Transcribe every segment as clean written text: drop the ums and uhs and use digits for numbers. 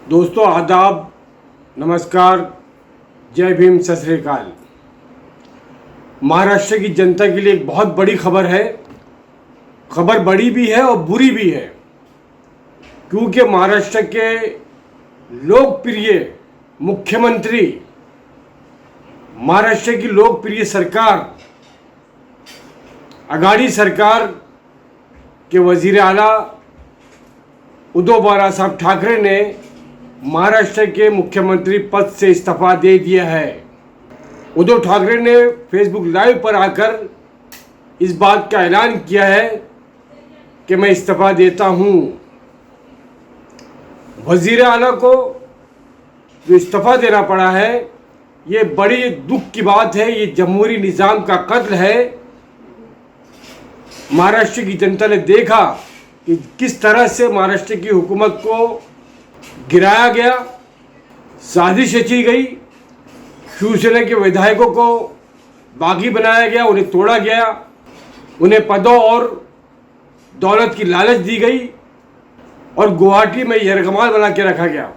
दोस्तों आदाब, नमस्कार, जय भीम, सत श्री अकाल। महाराष्ट्र की जनता के लिए एक बहुत बड़ी खबर है। खबर बड़ी भी है और बुरी भी है, क्योंकि महाराष्ट्र के लोकप्रिय मुख्यमंत्री, महाराष्ट्र की लोकप्रिय सरकार, आघाड़ी सरकार के वजीर आला उद्धव बाळासाहेब ठाकरे ने महाराष्ट्र के मुख्यमंत्री पद से इस्तीफा दे दिया है। उद्धव ठाकरे ने फेसबुक लाइव पर आकर इस बात का ऐलान किया है कि मैं इस्तीफा देता हूं। वजीर आला को जो इस्तीफा देना पड़ा है, ये बड़ी दुख की बात है। ये जमहूरी निज़ाम का कत्ल है। महाराष्ट्र की जनता ने देखा कि किस तरह से महाराष्ट्र की हुकूमत को गिराया गया, साजिश रची गई, शिवसेना के विधायकों को बागी बनाया गया, उन्हें तोड़ा गया, उन्हें पदों और दौलत की लालच दी गई और गुवाहाटी में यरगमाल बना के रखा गया।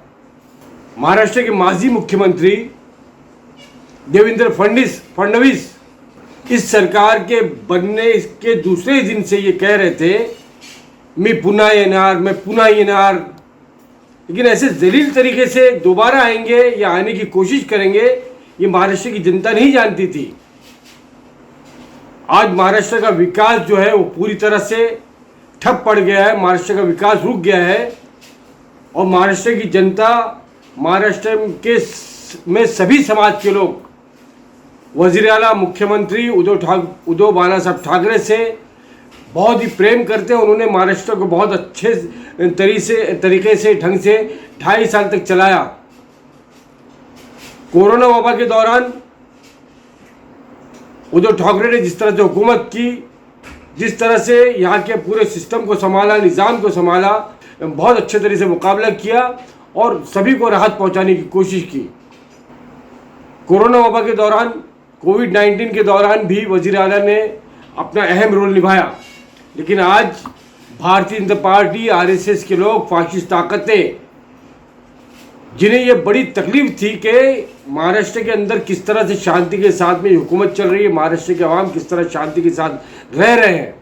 महाराष्ट्र के माजी मुख्यमंत्री देवेंद्र फडणवीस इस सरकार के बनने के दूसरे दिन से ये कह रहे थे, मैं पुन्हा येणार, लेकिन ऐसे जलील तरीके से दोबारा आएंगे या आने की कोशिश करेंगे, ये महाराष्ट्र की जनता नहीं जानती थी। आज महाराष्ट्र का विकास जो है वो पूरी तरह से ठप पड़ गया है। महाराष्ट्र का विकास रुक गया है और महाराष्ट्र की जनता, महाराष्ट्र के में सभी समाज के लोग वज़ीर आला मुख्यमंत्री उद्धव बाळासाहेब ठाकरे से बहुत ही प्रेम करते हैं। उन्होंने महाराष्ट्र को बहुत अच्छे तरीके से ढंग से 2.5 साल तक चलाया। कोरोना वबा के दौरान उद्धव ठाकरे ने जिस तरह से हुकूमत की, जिस तरह से यहाँ के पूरे सिस्टम को संभाला, निज़ाम को संभाला, बहुत अच्छे तरीके से मुकाबला किया और सभी को राहत पहुँचाने की कोशिश की। कोरोना वबा के दौरान, कोविड-19 के दौरान भी वज़ीर आला ने अपना अहम रोल निभाया। लेकिन आज भारतीय जनता पार्टी, आरएसएस के लोग, फाशिस्ट ताकतें, जिन्हें ये बड़ी तकलीफ थी कि महाराष्ट्र के अंदर किस तरह से शांति के साथ में हुकूमत चल रही है, महाराष्ट्र के अवाम किस तरह शांति के साथ रह रहे हैं,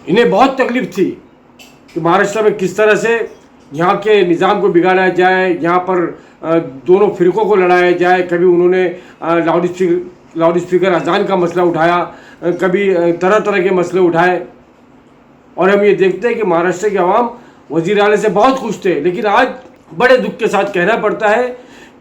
इन्हें बहुत तकलीफ थी कि महाराष्ट्र में किस तरह से यहाँ के निज़ाम को बिगाड़ा जाए, यहाँ पर दोनों फिरकों को लड़ाया जाए। कभी उन्होंने लाउड स्पीकर अजान का मसला उठाया, कभी तरह तरह के मसले उठाए, और हम ये देखते हैं कि महाराष्ट्र के अवाम वज़ीर आला से बहुत खुश थे। लेकिन आज बड़े दुख के साथ कहना पड़ता है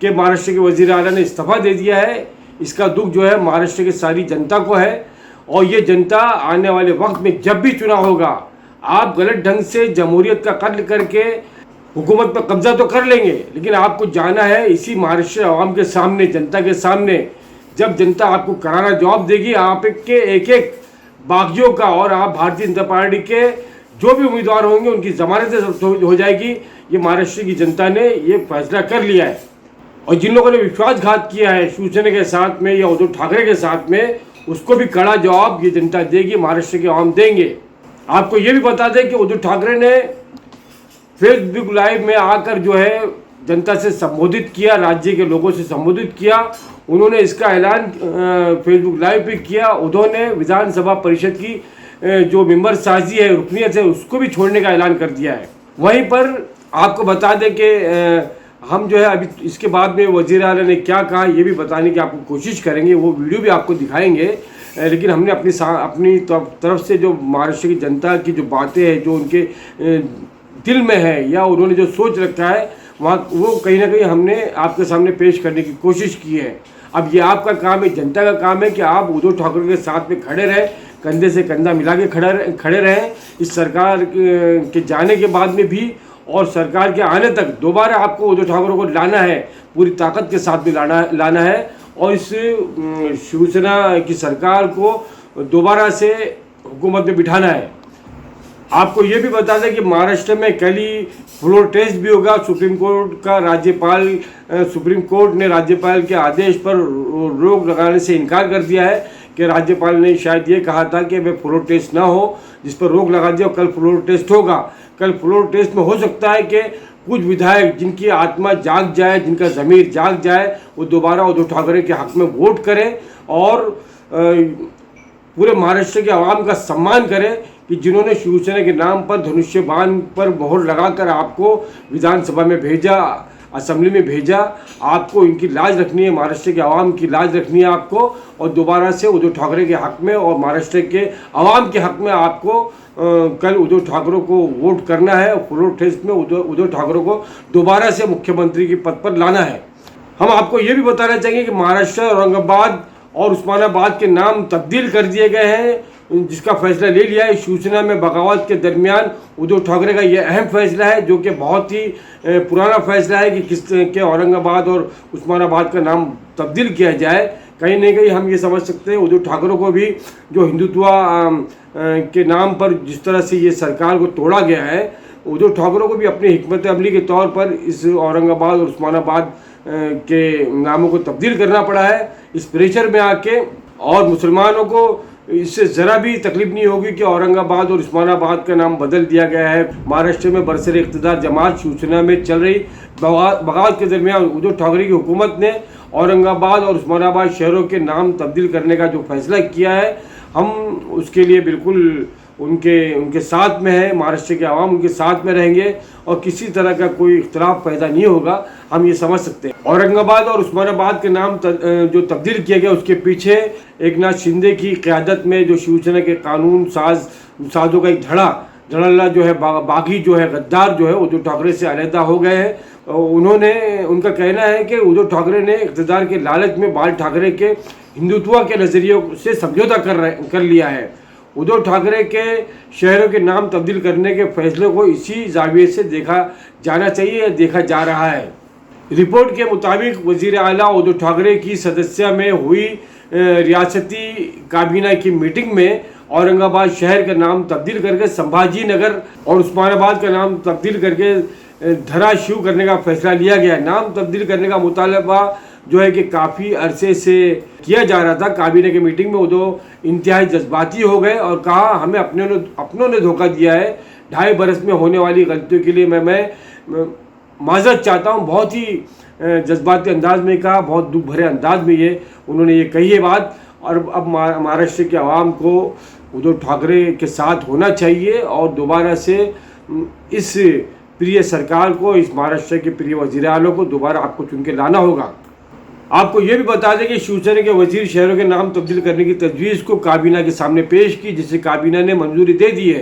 कि महाराष्ट्र के वज़ीर आला ने इस्तीफा दे दिया है। इसका दुख जो है महाराष्ट्र की सारी जनता को है, और ये जनता आने वाले वक्त में जब भी चुनाव होगा, आप गलत ढंग से जमहूरियत का कत्ल करके हुकूमत पर कब्जा तो कर लेंगे, लेकिन आपको जाना है इसी महाराष्ट्र अवाम के सामने, जनता के सामने। जब जनता आपको करारा जवाब देगी, आप एक एक बागियों का, और आप भारतीय जनता पार्टी के जो भी उम्मीदवार होंगे उनकी जमानत हो जाएगी। ये महाराष्ट्र की जनता ने ये फैसला कर लिया है। और जिन लोगों ने विश्वासघात किया है शिवसेना के साथ में या उद्धव ठाकरे के साथ में, उसको भी कड़ा जवाब ये जनता देगी, महाराष्ट्र के आवाम देंगे। आपको ये भी बता दें कि उद्धव ठाकरे ने फेसबुक लाइव में आकर जो है जनता से संबोधित किया, राज्य के लोगों से संबोधित किया। उन्होंने इसका ऐलान फेसबुक लाइव पे किया। उद्धव ने विधानसभा परिषद की जो मेंबर साजी है, रुकनीत है, उसको भी छोड़ने का ऐलान कर दिया है। वहीं पर आपको बता दें कि हम जो है अभी इसके बाद में वज़ीर आला ने क्या कहा ये भी बताने की आपको कोशिश करेंगे, वो वीडियो भी आपको दिखाएंगे। लेकिन हमने अपनी तरफ से जो महाराष्ट्र की जनता की जो बातें हैं, जो उनके दिल में है या उन्होंने जो सोच रखा है, वहाँ वो कहीं ना कहीं हमने आपके सामने पेश करने की कोशिश की है। अब ये आपका काम है, जनता का काम है कि आप उद्धव ठाकरे के साथ में खड़े रहें, कंधे से कंधा मिला के खड़े रहें इस सरकार के जाने के बाद में भी, और सरकार के आने तक दोबारा आपको उद्धव ठाकरे को लाना है, पूरी ताकत के साथ में लाना है, और इस शिवसेना की सरकार को दोबारा से हुकूमत में बिठाना है। आपको ये भी बता दें कि महाराष्ट्र में कल ही फ्लोर टेस्ट भी होगा। सुप्रीम कोर्ट ने राज्यपाल के आदेश पर रोक लगाने से इनकार कर दिया है कि राज्यपाल ने शायद ये कहा था कि वे फ्लोर टेस्ट ना हो, जिस पर रोक लगा दिया। कल फ्लोर टेस्ट होगा। कल फ्लोर टेस्ट में हो सकता है कि कुछ विधायक जिनकी आत्मा जाग जाए, जिनका ज़मीर जाग जाए, वो दोबारा उद्धव ठाकरे के हक में वोट करें और पूरे महाराष्ट्र के आवाम का सम्मान करें कि जिन्होंने शिवसेना के नाम पर धनुष्य बाण पर मोहर लगाकर आपको विधानसभा में भेजा, असेंबली में भेजा। आपको इनकी लाज रखनी है, महाराष्ट्र के आवाम की लाज रखनी है आपको, और दोबारा से उद्धव ठाकरे के हक में और महाराष्ट्र के आवाम के हक में आपको कल उद्धव ठाकरे को वोट करना है और फ्लोर टेस्ट में उद्धव ठाकरे को दोबारा से मुख्यमंत्री के पद पर लाना है। हम आपको ये भी बताना चाहेंगे कि महाराष्ट्र, औरंगाबाद और उस्मानाबाद के नाम तब्दील कर दिए गए हैं, जिसका फैसला ले लिया है शिवसेना में बगावत के दरमियान उद्धव ठाकरे का यह अहम फैसला है, जो कि बहुत ही पुराना फैसला है कि किस के औरंगाबाद और उस्मानाबाद का नाम तब्दील किया जाए। कहीं ना कहीं हम ये समझ सकते हैं उद्धव ठाकरे को भी जो हिंदुत्व के नाम पर जिस तरह से ये सरकार को तोड़ा गया है, उद्धव ठाकरे को भी अपनी हिकमत अमली के तौर पर इस औरंगाबाद और उस्मानाबाद के नामों को तब्दील करना पड़ा है इस प्रेशर में आके। और मुसलमानों को इससे ज़रा भी तकलीफ नहीं होगी कि औरंगाबाद और उस्मानाबाद का नाम बदल दिया गया है। महाराष्ट्र में बरसर इक़्तिदार जमात शिवसेना में चल रही बगावत के दरमियान उद्धव ठाकरे की हुकूमत ने औरंगाबाद और उस्मानाबाद शहरों के नाम तब्दील करने का जो फैसला किया है, हम उसके लिए बिल्कुल उनके साथ में है। महाराष्ट्र के आवाम उनके साथ में रहेंगे और किसी तरह का कोई इख्तलाफ पैदा नहीं होगा, हम ये समझ सकते हैं। औरंगाबाद और उस्मानाबाद के नाम जो तब्दील किया गया, उसके पीछे एकनाथ शिंदे की क़यादत में जो शिवसेना के कानून साजों का एक धड़ल्ला जो है, बागी जो है, गद्दार जो है, उद्धव ठाकरे से अलहदा हो गए हैं। उनका कहना है कि उद्धव ठाकरे ने इक़्तिदार के लालच में बाल ठाकरे के हिंदुत्व के नज़रिए से समझौता कर लिया है। उद्धव ठाकरे के शहरों के नाम तब्दील करने के फैसले को इसी जाविये से देखा जाना चाहिए या देखा जा रहा है। रिपोर्ट के मुताबिक वज़ीर आला उद्धव ठाकरे की सदस्यता में हुई रियासती काबीना की मीटिंग में औरंगाबाद शहर का नाम तब्दील करके संभाजी नगर और उस्मानाबाद का नाम तब्दील करके धराशिव करने का फैसला लिया गया। नाम तब्दील करने का मुतालबा जो है कि काफ़ी अरसे से किया जा रहा था। काबीना की मीटिंग में उद्धव इंतहाई जज्बाती हो गए और कहा, हमें अपनों ने धोखा दिया है। 2.5 बरस में होने वाली गलतियों के लिए मैं माजरत चाहता हूँ। बहुत ही जज्बाती अंदाज में कहा, बहुत दुख भरे अंदाज में उन्होंने ये कही है बात। और अब महाराष्ट्र के आवाम को उद्धव ठाकरे के साथ होना चाहिए और दोबारा से इस प्रिय सरकार को, इस महाराष्ट्र के प्रिय वज़ीर आला को दोबारा आपको चुन के लाना होगा। आपको ये भी बता दें कि शिवसेना के वज़ीर शहरों के नाम तब्दील करने की तजवीज़ को काबीना के सामने पेश की, जिसे काबीना ने मंजूरी दे दी है।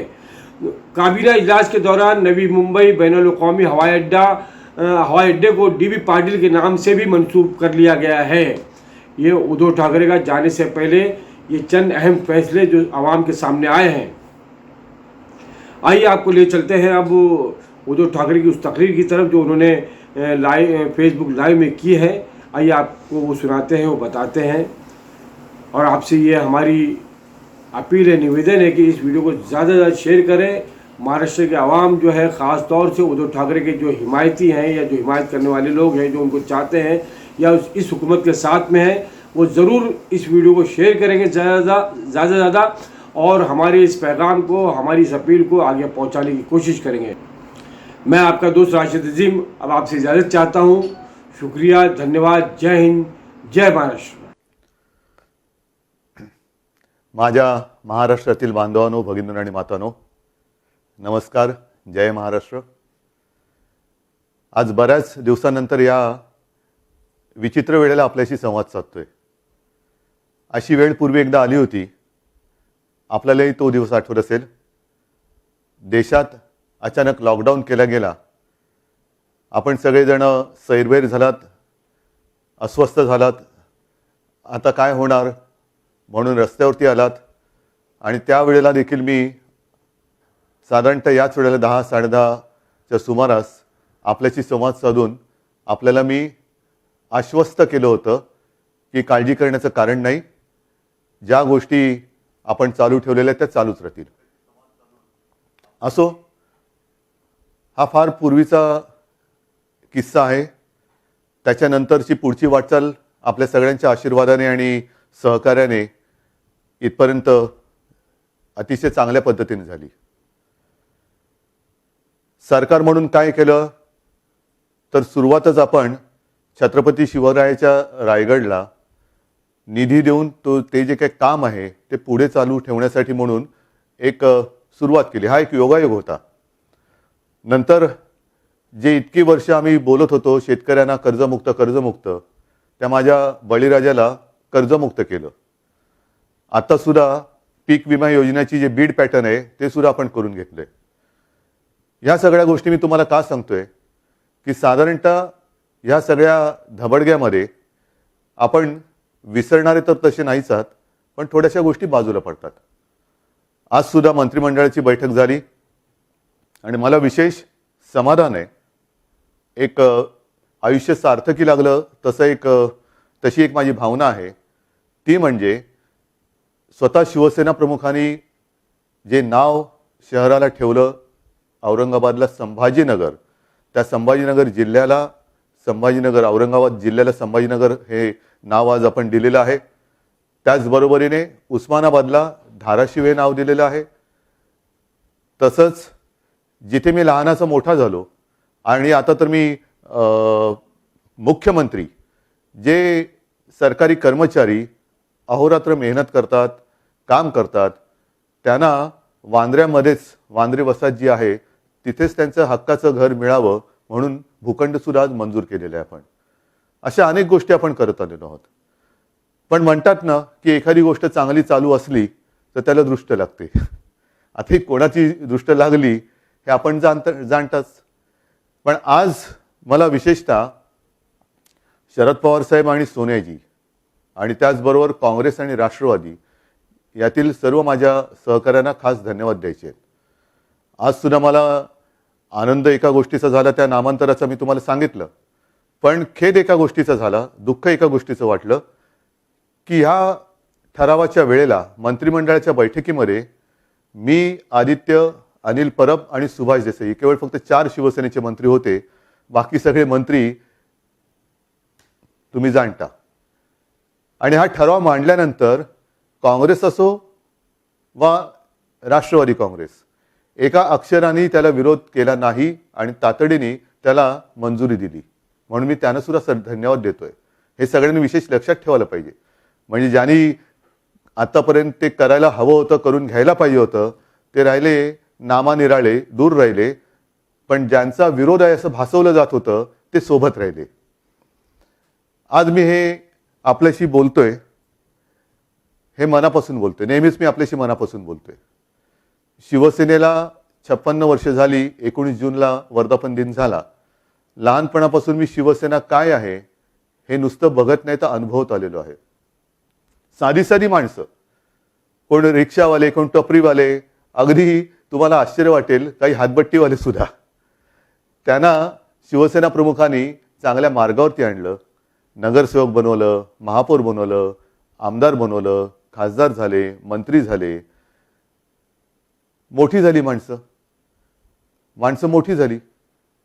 काबीना इजलास के दौरान नवी मुंबई बैनुल-अक़वामी हवाई अड्डे को DB पाटिल के नाम से भी मंसूब कर लिया गया है। ये उद्धव ठाकरे का जाने से पहले ये चंद अहम फैसले जो आवाम के सामने आए हैं। आइए आपको ले चलते हैं अब उद्धव ठाकरे की उस तकरीर की तरफ जो उन्होंने फेसबुक लाइव में की है। आइए आपको वो सुनाते हैं, वो बताते हैं। और आपसे ये हमारी अपील है, निवेदन है कि इस वीडियो को ज़्यादा से ज़्यादा शेयर करें। महाराष्ट्र के आवाम जो है, ख़ास तौर से उद्धव ठाकरे के जो हिमायती हैं या जो हिमायत करने वाले लोग हैं, जो उनको चाहते हैं या इस हुकूमत के साथ में हैं, वो ज़रूर इस वीडियो को शेयर करेंगे ज़्यादा से ज़्यादा और हमारे इस पैगाम को, हमारी इस अपील को आगे पहुँचाने की कोशिश करेंगे। मैं आपका दोस्त राशिद अजीम अब आपसे इजाज़त चाहता हूँ। शुक्रिया, धन्यवाद, जय हिंद, जय महाराष्ट्र। माझ्या महाराष्ट्रातील बांधवांनो, भगिनींनो आणि मातांनो, नमस्कार, जय महाराष्ट्र। आज बऱ्याच दिवसानंतर या विचित्र वेळेला आपल्याशी संवाद साधतोय। अशी वेळ पूर्वी एकदा आली होती, आपल्यालाही तो दिवस आठवत असेल। देशात अचानक लॉकडाऊन केला गेला, आपण सगळेजण सैरभैर झालात, अस्वस्थ झालात, आता काय होणार म्हणून रस्त्यावरती आलात। आणि त्यावेळेला देखील मी साधारणतः याच वेळेला 10-10:30च्या सुमारास आपल्याशी संवाद साधून आपल्याला मी आश्वस्त केलं होतं की काळजी करण्याचं कारण नाही, ज्या गोष्टी आपण चालू ठेवलेल्या त्या चालूच राहतील। असो, हा फार पूर्वीचा किस्सा आहे। त्याच्यानंतरची पुढची वाटचाल आपल्या सगळ्यांच्या आशीर्वादाने आणि सहकार्याने इथपर्यंत अतिशय चांगल्या पद्धतीने झाली। सरकार म्हणून काय केलं तर सुरुवातच आपण छत्रपती शिवरायाच्या रायगडला निधी देऊन ते जे काही काम आहे ते पुढे चालू ठेवण्यासाठी म्हणून एक सुरुवात केली. हा एक योगायोग होता. नंतर जे इतकी वर्ष आम्ही बोलत होतो शेतकऱ्यांना कर्जमुक्त कर्जमुक्त, त्या माझ्या बळीराजाला कर्जमुक्त केलं. आता सुद्धा पीक विमा योजनेची जे बीड पॅटर्न आहे ते सुद्धा आपण करून घेतलंय. ह्या सगळ्या गोष्टी मी तुम्हाला का सांगतोय की साधारणतः ह्या सगळ्या धबडग्यामध्ये आपण विसरणारे तर तसे नाहीच आहात, पण थोड्याशा गोष्टी बाजूला पडतात. आज सुद्धा मंत्रिमंडळाची बैठक झाली आणि मला विशेष समाधान आहे. एक आयुष्य सार्थकी लागलं तशी एक माझी भावना आहे. ती म्हणजे स्वतः शिवसेना प्रमुखांनी जे नाव शहराला ठेवलं औरंगाबादला संभाजीनगर, त्या संभाजीनगर जिल्ह्याला औरंगाबाद जिल्ह्याला संभाजीनगर हे नाव आज आपण दिलेलं आहे. त्याचबरोबरीने उस्मानाबादला धाराशिव हे नाव दिलेलं आहे. तसंच जिथे मी लहानाचा मोठा झालो आणि आता तर मी मुख्यमंत्री, जे सरकारी कर्मचारी अहोरात्र मेहनत करतात, काम करतात, त्यांना वांद्रे वसाहत जी आहे तिथेच त्यांचं हक्काचं घर मिळावं म्हणून भूखंड सुद्धा आज मंजूर केलेलं आहे. आपण अशा अनेक गोष्टी आपण करत आलेलो आहोत. पण म्हणतात ना की एखादी गोष्ट चांगली चालू असली तर त्याला दृष्ट लागते. आता ही कोणाची दृष्ट लागली हे आपण जाणताच. पण आज मला विशेषतः शरद पवार साहेब आणि सोनियाजी आणि त्याचबरोबर काँग्रेस आणि राष्ट्रवादी यातील सर्व माझ्या सहकाऱ्यांना खास धन्यवाद द्यायचे आहेत. आज सुद्धा मला आनंद एका गोष्टीचा झाला, त्या नामांतराचा मी तुम्हाला सांगितलं. पण खेद एका गोष्टीचा झाला, दुःख एका गोष्टीचं वाटलं की ह्या ठरावाच्या वेळेला मंत्रिमंडळाच्या बैठकीमध्ये मी, आदित्य, अनिल परब आणि सुभाष देसाई केवळ फक्त 4 शिवसेनेचे मंत्री होते. बाकी सगळे मंत्री तुम्ही जाणता. आणि हा ठराव मांडल्यानंतर काँग्रेस असो वा राष्ट्रवादी काँग्रेस एका अक्षराने त्याला विरोध केला नाही आणि तातडीने त्याला मंजुरी दिली. म्हणून मी त्यांना सुद्धा धन्यवाद देतोय. हे सगळ्यांनी विशेष लक्षात ठेवायला पाहिजे. म्हणजे ज्यांनी आतापर्यंत ते करायला हवं होतं, करून घ्यायला पाहिजे होतं, ते राहिले नामानिराळे, दूर राहिले. पण ज्यांचा विरोध आहे असं भासवलं जात होतं ते सोबत राहिले. आज मी हे आपल्याशी बोलतोय, हे मनापासून बोलतोय. नेहमीच मी आपल्याशी मनापासून बोलतोय. शिवसेनेला 56 वर्ष झाली. 19 जूनला वर्धापन दिन झाला. लहानपणापासून मी शिवसेना काय आहे हे नुसतं बघत नाही तर अनुभवत आलेलो आहे. साधी साधी माणसं, कोण रिक्षावाले, कोण टपरीवाले, अगदी तुम्हाला आश्चर्य वाटेल काही हातबट्टीवाले सुद्धा, त्यांना शिवसेना प्रमुखांनी चांगल्या मार्गावरती आणलं. नगरसेवक बनवलं, महापौर बनवलं, आमदार बनवलं, खासदार झाले, मंत्री झाले. मोठी झाली माणसं मोठी झाली.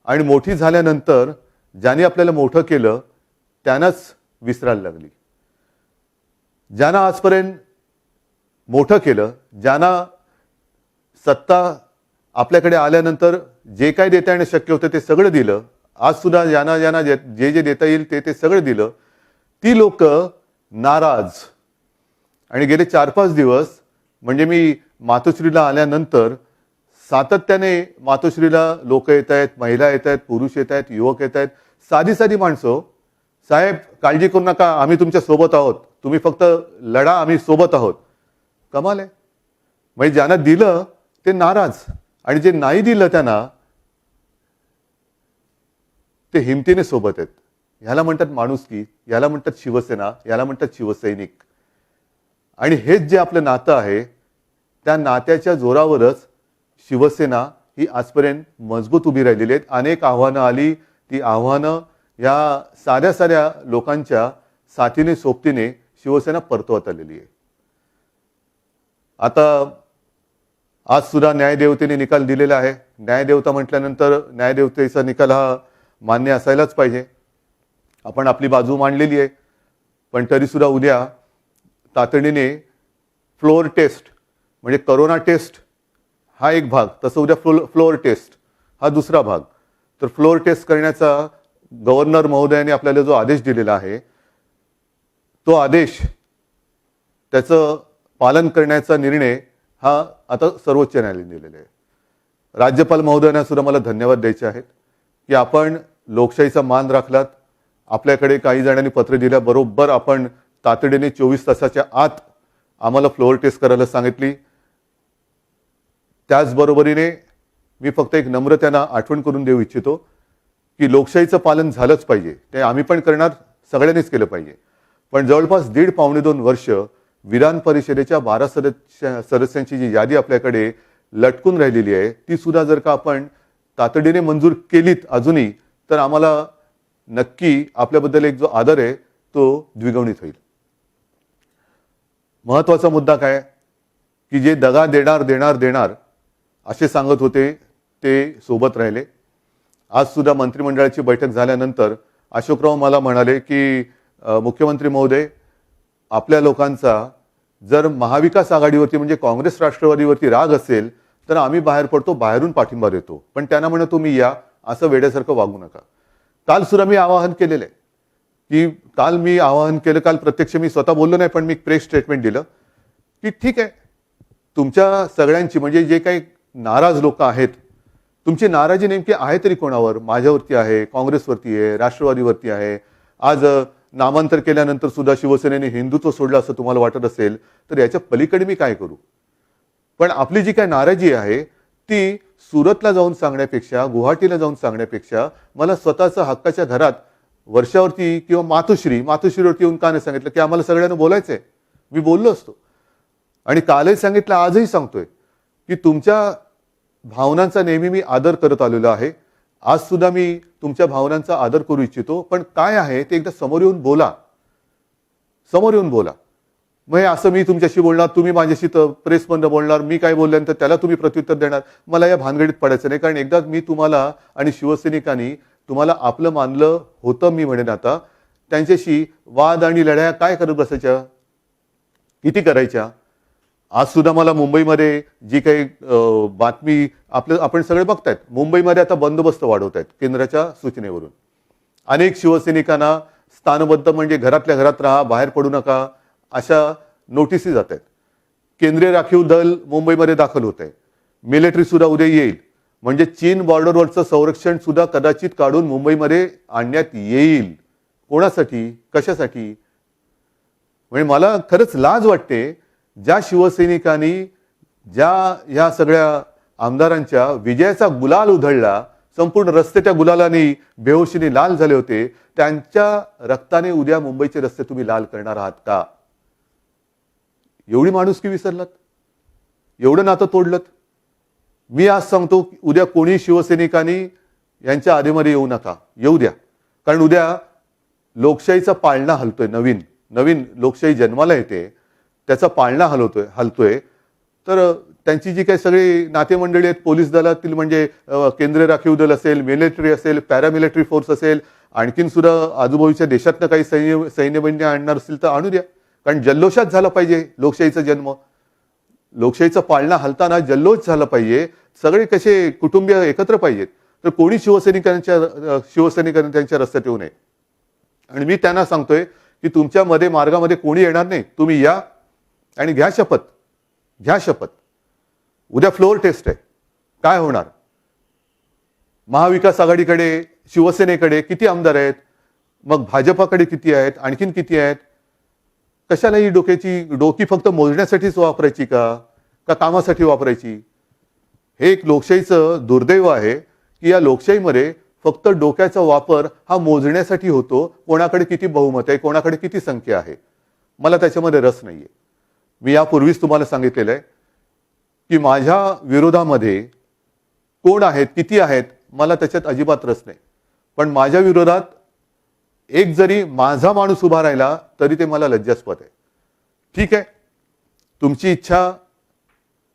आणि मोठी झाल्यानंतर ज्यांनी आपल्याला मोठं केलं त्यांनाच विसरायला लागली. ज्यांना आजपर्यंत मोठं केलं, ज्यांना सत्ता आपल्याकडे आल्यानंतर जे काय देता येणं शक्य होतं ते सगळं दिलं, आज सुद्धा ज्यांना जे देता येईल ते सगळं दिलं, ती लोक नाराज. आणि गेले 4-5 दिवस म्हणजे मी मातोश्रीला आल्यानंतर सातत्याने मातोश्रीला लोक येत आहेत, महिला येत आहेत, पुरुष येत आहेत, युवक येत आहेत. साधी साधी माणसं, साहेब काळजी करू नका, आम्ही तुमच्या सोबत आहोत, तुम्ही फक्त लढा, आम्ही सोबत आहोत. कमाल आहे. म्हणजे ज्यांना दिलं ते नाराज आणि जे नाही दिलं त्यांना ते हिमतीने सोबत आहेत. ह्याला म्हणतात माणुसकी, याला म्हणतात शिवसेना, याला म्हणतात शिवसैनिक. आणि हेच जे आपलं नातं आहे त्या नात्याच्या जोरावरच शिवसेना ही आजपर्यंत मजबूत उभी राहिलेली आहे. अनेक आव्हानं आली, ती आव्हानं या साध्या साध्या लोकांच्या साथीने सोबतीने शिवसेना परतवत आलेली आहे. आता आज सुद्धा न्यायदेवतेने निकाल दिलेला आहे. न्यायदेवता म्हटल्यानंतर न्यायदेवतेचा निकाल हा मान्य असायलाच पाहिजे. आपण आपली बाजू मांडलेली आहे. पण तरी सुद्धा उद्या तातडीने फ्लोअर टेस्ट म्हणजे करोना टेस्ट हा एक भाग, तसं उद्या फ्लोअर टेस्ट हा दुसरा भाग. तर फ्लोअर टेस्ट करण्याचा गव्हर्नर महोदयाने आपल्याला जो आदेश दिलेला आहे तो आदेश त्याचं पालन करण्याचा निर्णय हा आता सर्वोच्च न्यायालयाने दिलेला आहे. राज्यपाल महोदयांना सुद्धा मला धन्यवाद द्यायचे आहेत की आपण लोकशाहीचा मान राखलात. आपल्याकडे काही जणांनी पत्र दिल्याबरोबर आपण तातडीने 24 तासाच्या आत आम्हाला फ्लोअर टेस्ट करायला सांगितली. त्याचबरोबरीने मी फक्त एक नम्रतेनं आठवण करून देऊ इच्छितो की लोकशाहीचं पालन झालंच पाहिजे. ते आम्ही पण करणार, सगळ्यांनीच केलं पाहिजे. पण जवळपास 1.5-2 वर्ष विधान परिषदेच्या 12 सदस्यांची जी यादी आपल्याकडे लटकून राहिलेली आहे ती सुद्धा जर का आपण तातडीने मंजूर केलीत अजूनही, तर आम्हाला नक्की आपल्याबद्दल एक जो आदर आहे तो द्विगुणित होईल. महत्वाचा मुद्दा काय की जे दगा देणार असे सांगत होते ते सोबत राहिले. आज सुद्धा मंत्रिमंडळाची बैठक झाल्यानंतर अशोकराव मला म्हणाले की मुख्यमंत्री महोदय, आपल्या लोकांचा जर महाविकास आघाडीवरती म्हणजे काँग्रेस राष्ट्रवादीवरती राग असेल तर आम्ही बाहेर पडतो, बाहेरून पाठिंबा देतो, पण त्यांना म्हणा तुम्ही या, असं वेड्यासारखं वागू नका. काल सुद्धा मी आवाहन केलेलं आहे की काल प्रत्यक्ष मी स्वतः बोललो नाही, पण मी प्रेस स्टेटमेंट दिलं की ठीक आहे, तुमच्या सगळ्यांची म्हणजे जे काही नाराज लोक आहेत, तुमची नाराजी नेमकी आहे तरी कोणावर? माझ्यावरती आहे, काँग्रेसवरती आहे, राष्ट्रवादीवरती आहे. आज नामांतर केल्यानंतर सुद्धा शिवसेनेने हिंदुत्व सोडलं असं तुम्हाला वाटत असेल तर याच्या पलीकडे मी काय करू? पण आपली जी काय नाराजी आहे ती सुरतला जाऊन सांगण्यापेक्षा, गुवाहाटीला जाऊन सांगण्यापेक्षा मला स्वतःच्या हक्काच्या घरात वर्षावरती किंवा मातोश्रीवरती येऊन का नाही सांगितलं की आम्हाला सगळ्यांना बोलायचंय? मी बोललो असतो. आणि कालही सांगितलं, आजही सांगतोय की तुमच्या भावनांचा नेहमी मी आदर करत आलेलो आहे. आज सुद्धा मी तुमच्या भावनांचा आदर करू इच्छितो, पण काय आहे ते एकदा समोर येऊन बोला. मग हे असं मी तुमच्याशी बोलणार, तुम्ही माझ्याशी प्रेसमधनं बोलणार, मी काय बोलल्यानंतर त्याला तुम्ही प्रत्युत्तर देणार, मला या भानगडीत पडायचं नाही. कारण एकदा मी तुम्हाला आणि शिवसैनिकांनी तुम्हाला आपलं मानलं होतं. मी म्हणेन आता त्यांच्याशी वाद आणि लढाया काय करत बसायच्या, किती करायच्या? आज सुद्धा मला मुंबईमध्ये जी काही बातमी आपण सगळे बघतायत, मुंबईमध्ये आता बंदोबस्त वाढवत आहेत केंद्राच्या सूचनेवरून. अनेक शिवसैनिकांना स्थानबद्ध म्हणजे घरातल्या घरात राहा, बाहेर पडू नका अशा नोटिसी जात आहेत. केंद्रीय राखीव दल मुंबईमध्ये दाखल होत आहे. मिलिटरी सुद्धा उद्या येईल. म्हणजे चीन बॉर्डरवरचं संरक्षण सुद्धा कदाचित काढून मुंबईमध्ये आणण्यात येईल. कोणासाठी, कशासाठी? म्हणजे मला खरंच लाज वाटते ज्या शिवसैनिकांनी ह्या सगळ्या आमदारांच्या विजयाचा गुलाल उधळला, संपूर्ण रस्ते त्या गुलालाने बेहोशीने लाल झाले होते, त्यांच्या रक्ताने उद्या मुंबईचे रस्ते तुम्ही लाल करणार आहात का? एवढी माणुसकी विसरलात, एवढं नातं तोडलत. मी आज सांगतो उद्या कोणी शिवसैनिकांनी यांच्या आधीमध्ये येऊ नका, येऊ द्या. कारण उद्या लोकशाहीचा पाळणा हलतोय, नवीन लोकशाही जन्माला येते, त्याचा पाळणा हलतोय. तर त्यांची जी काही सगळी नातेमंडळी आहेत पोलीस दलातील, म्हणजे केंद्रीय राखीव दल असेल, मिलिटरी असेल, पॅरामिलिटरी फोर्स असेल, आणखीन सुद्धा आजूबाजूच्या देशातनं काही सैन्यबंदी आणणार असेल तर आणू द्या. कारण जल्लोषात झाला पाहिजे लोकशाहीचा जन्म. लोकशाहीचा पाळणा हलताना जल्लोष झाला पाहिजे, सगळे कसे कुटुंबीय एकत्र पाहिजेत. तर कोणी शिवसैनिकांनी त्यांच्या रस्त्यात येऊ नये. आणि मी त्यांना सांगतोय की तुमच्या मार्गामध्ये कोणी येणार नाही, तुम्ही या आणि घ्या शपथ. उद्या फ्लोअर टेस्ट आहे. काय होणार? महाविकास आघाडीकडे, शिवसेनेकडे किती आमदार आहेत, मग भाजपाकडे किती आहेत, आणखीन किती आहेत? कशाला ही डोकी फक्त मोजण्यासाठीच वापरायची का कामासाठी वापरायची? हे एक लोकशाहीचं दुर्दैव आहे की या लोकशाहीमध्ये फक्त डोक्याचा वापर हा मोजण्यासाठी होतो. कोणाकडे किती बहुमत आहे, कोणाकडे किती संख्या आहे, मला त्याच्यामध्ये रस नाहीये. मी यापूर्वीच तुम्हाला सांगितलेलं आहे की माझ्या विरोधामध्ये कोण आहेत, किती आहेत, मला त्याच्यात अजिबात रस नाही. पण माझ्या विरोधात एक जरी माझा माणूस उभा राहिला तरी ते मला लज्जास्पद आहे. ठीक आहे, तुमची इच्छा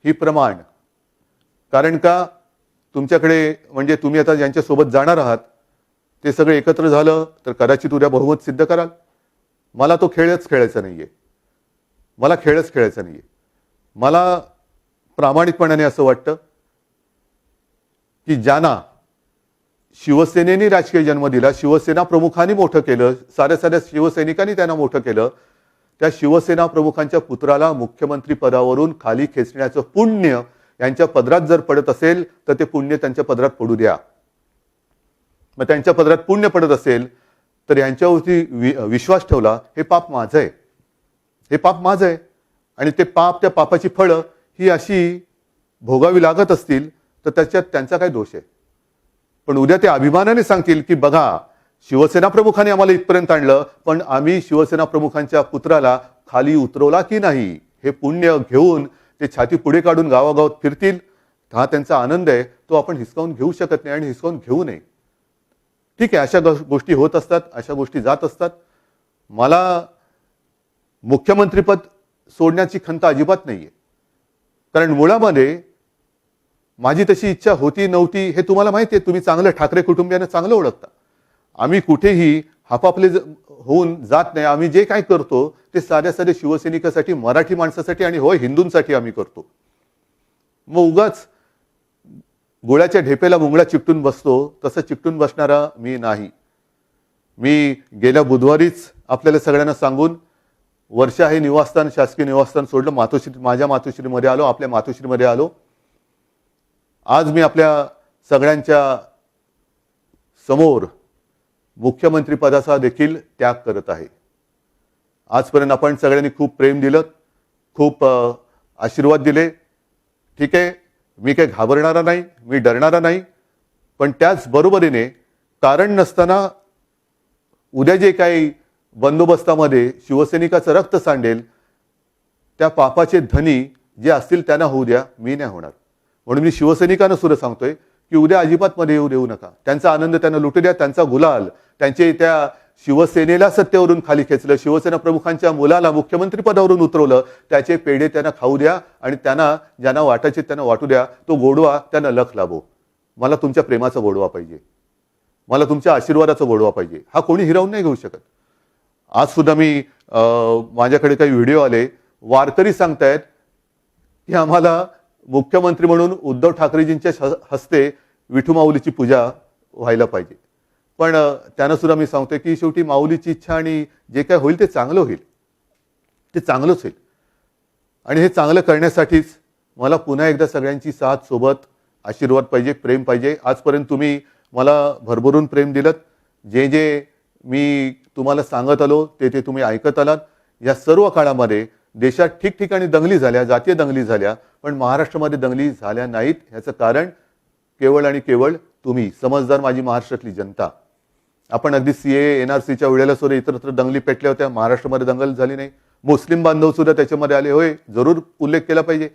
ही प्रमाण. कारण का तुमच्याकडे म्हणजे तुम्ही आता ज्यांच्यासोबत जाणार आहात ते सगळे एकत्र झालं तर कदाचित उद्या बहुमत सिद्ध कराल. मला तो खेळच खेळायचा नाहीये. मला प्रामाणिकपणाने असं वाटतं की ज्यांना शिवसेनेने राजकीय जन्म दिला, शिवसेना प्रमुखांनी मोठं केलं, साऱ्या साऱ्या शिवसैनिकांनी त्यांना मोठं केलं. त्या शिवसेना प्रमुखांच्या पुत्राला मुख्यमंत्री पदावरून खाली खेचण्याचं पुण्य यांच्या पदरात जर पडत असेल तर ते पुण्य त्यांच्या पदरात पडू द्या. मग त्यांच्या पदरात पुण्य पडत असेल तर यांच्यावरती विश्वास ठेवला, हे पाप माझं आहे, हे पाप माझं आहे. आणि ते पाप, त्या पापाची फळं ही अशी भोगावी लागत असतील तर त्याच्यात त्यांचा काय दोष आहे. पण उद्या ते अभिमानाने सांगतील की बघा, शिवसेना प्रमुखांनी आम्हाला इथपर्यंत आणलं, पण आम्ही शिवसेना प्रमुखांच्या पुत्राला खाली उतरवला की नाही, हे पुण्य घेऊन ते छाती पुढे काढून गावागावात फिरतील. हा त्यांचा आनंद आहे, तो आपण हिसकावून घेऊ शकत नाही आणि हिसकावून घेऊ नये. ठीक आहे, अशा गोष्टी होत असतात, अशा गोष्टी जात असतात. मला मुख्यमंत्रीपद सोडण्याची खंत अजिबात नाहीये, कारण मुळामध्ये माझी तशी इच्छा होती नव्हती हे तुम्हाला माहिती आहे. तुम्ही चांगलं ठाकरे कुटुंबियांना चांगलं ओळखता. आम्ही कुठेही हापापले होऊन जात नाही. आम्ही जे काय करतो ते साध्या साध्या शिवसैनिकासाठी, मराठी माणसासाठी आणि होय हिंदूंसाठी आम्ही करतो. मग उगाच गोळ्याच्या ढेपेला मुंगळा चिकटून बसतो तसं चिकटून बसणारा मी नाही. मी गेल्या बुधवारीच आपल्याला सगळ्यांना सांगून वर्षा हे निवासस्थान, शासकीय निवासस्थान सोडलं, मातोश्री, माझ्या मातोश्रीमध्ये आलो, आपल्या मातोश्रीमध्ये आलो. आज मी आपल्या सगळ्यांच्या समोर मुख्यमंत्री पदाचा देखील त्याग करत आहे. आजपर्यंत आपण सगळ्यांनी खूप प्रेम दिलं, खूप आशीर्वाद दिले. ठीक आहे, मी काही घाबरणारा नाही, मी डरणारा नाही. पण त्याच बरोबरीने कारण नसताना उद्या जे काही बंदोबस्तामध्ये शिवसैनिकाचं रक्त सांडेल, त्या पापाचे धनी जे असतील त्यांना होऊ द्या, मी नाही होणार. म्हणून मी शिवसैनिकांना सुद्धा सांगतोय की उद्या अजिबात मध्ये येऊ देऊ नका. त्यांचा आनंद त्यांना लुटू द्या, त्यांचा गुलाल, त्यांचे त्या शिवसेनेला सत्तेवरून खाली खेचलं, शिवसेना प्रमुखांच्या मुलाला मुख्यमंत्री पदावरून उतरवलं, त्याचे पेढे त्यांना खाऊ द्या आणि त्यांना ज्यांना वाटायचे त्यांना वाटू द्या. तो गोडवा त्यांना लख लाभो. मला तुमच्या प्रेमाचा गोडवा पाहिजे, मला तुमच्या आशीर्वादाचा गोडवा पाहिजे. हा कोणी हिरावून नाही घेऊ शकत. आज सुद्धा मी माझ्याकडे काही व्हिडिओ आले, वारकरी सांगतायत की आम्हाला मुख्यमंत्री म्हणून उद्धव ठाकरेजींच्या हस्ते विठू माऊलीची पूजा व्हायला पाहिजे. पण त्यांना सुद्धा मी सांगतोय की शेवटी माऊलीची इच्छा आणि जे काय होईल ते चांगलं होईल, ते चांगलंच होईल. आणि हे चांगलं करण्यासाठीच मला पुन्हा एकदा सगळ्यांची साथ, सोबत, आशीर्वाद पाहिजे, प्रेम पाहिजे. आजपर्यंत तुम्ही मला भरभरून प्रेम दिलं. जे जे मी तुम्हाला सांगत आलो ते तुम्ही ऐकत आलात. या सर्व काळामध्ये देशात ठिकठिकाणी दंगली झाल्या, जातीय दंगली झाल्या, पण महाराष्ट्रामध्ये दंगली झाल्या नाहीत. ह्याचं कारण केवळ आणि केवळ तुम्ही, समजदार माझी महाराष्ट्रातली जनता. आपण अगदी सीए, NRCच्या वेळेला सुद्धा इतरत्र दंगली पेटल्या होत्या, महाराष्ट्रामध्ये दंगल झाली नाही. मुस्लिम बांधव सुद्धा त्याच्यामध्ये आले, होय जरूर उल्लेख केला पाहिजे.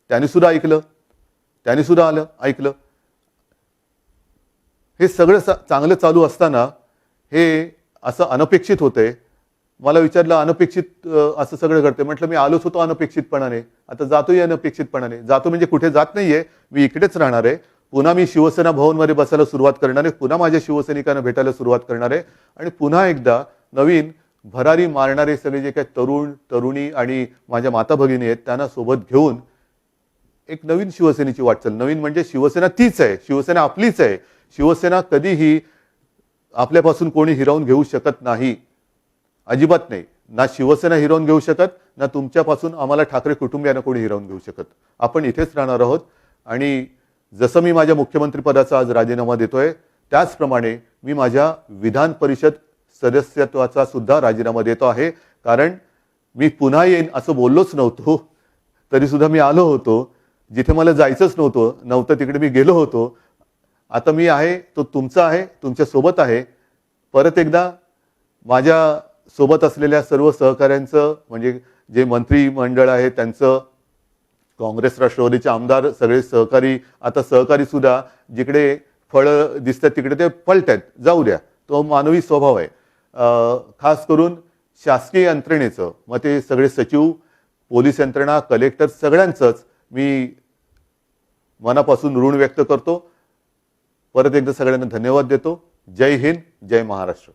त्यांनी सुद्धा ऐकलं, त्यांनी सुद्धा आलं ऐकलं. हे सगळं चांगलं चालू असताना हे असं अनपेक्षित होतंय. मला विचारलं अनपेक्षित असं सगळं घडतंय. म्हटलं मी आलोच होतो अनपेक्षितपणाने, आता जातोय अनपेक्षितपणाने. जातो म्हणजे कुठे जात नाहीये, मी इकडेच राहणार आहे. पुन्हा मी शिवसेना भवनमध्ये बसायला सुरुवात करणार आहे, पुन्हा माझ्या शिवसैनिकांना भेटायला सुरुवात करणार आहे. आणि पुन्हा एकदा नवीन भरारी मारणारे सगळे जे काही तरुण, तरुणी आणि माझ्या माता भगिनी आहेत त्यांना सोबत घेऊन एक नवीन शिवसेनेची वाटचाल. नवीन म्हणजे शिवसेना तीच आहे, शिवसेना आपलीच आहे. शिवसेना कधीही आपल्यापासून कोणी हिरावून घेऊ शकत नाही, अजिबात नाही. ना शिवसेना हिरावून घेऊ शकत, ना तुमच्यापासून आम्हाला ठाकरे कुटुंबियांना कोणी हिरावून घेऊ शकत. आपण इथेच राहणार आहोत. आणि जसं मी माझ्या मुख्यमंत्री पदाचा आज राजीनामा देतोय, त्याचप्रमाणे मी माझ्या विधान परिषद सदस्यत्वाचा सुद्धा राजीनामा देतो आहे. कारण मी पुन्हा येईन असं बोललोच नव्हतो, तरी सुद्धा मी आलो होतो. जिथे मला जायचंच नव्हतं तिकडे मी गेलो होतो. आता मी आहे तो तुमचा आहे, तुमच्या सोबत आहे. परत एकदा माझ्या सोबत असलेल्या सर्व सहकाऱ्यांचं, म्हणजे जे मंत्रिमंडळ आहे त्यांचं, काँग्रेस राष्ट्रवादीचे आमदार, सगळे सहकारी, आता सहकारी सुद्धा जिकडे फळं दिसतात तिकडे ते पलटतात, जाऊ द्या, तो मानवी स्वभाव आहे. खास करून शासकीय यंत्रणेचं, मग ते सगळे सचिव, पोलीस यंत्रणा, कलेक्टर, सगळ्यांचंच मी मनापासून ऋण व्यक्त करतो. परत एकदा सगळ्यांना धन्यवाद देतो. जय हिंद, जय महाराष्ट्र.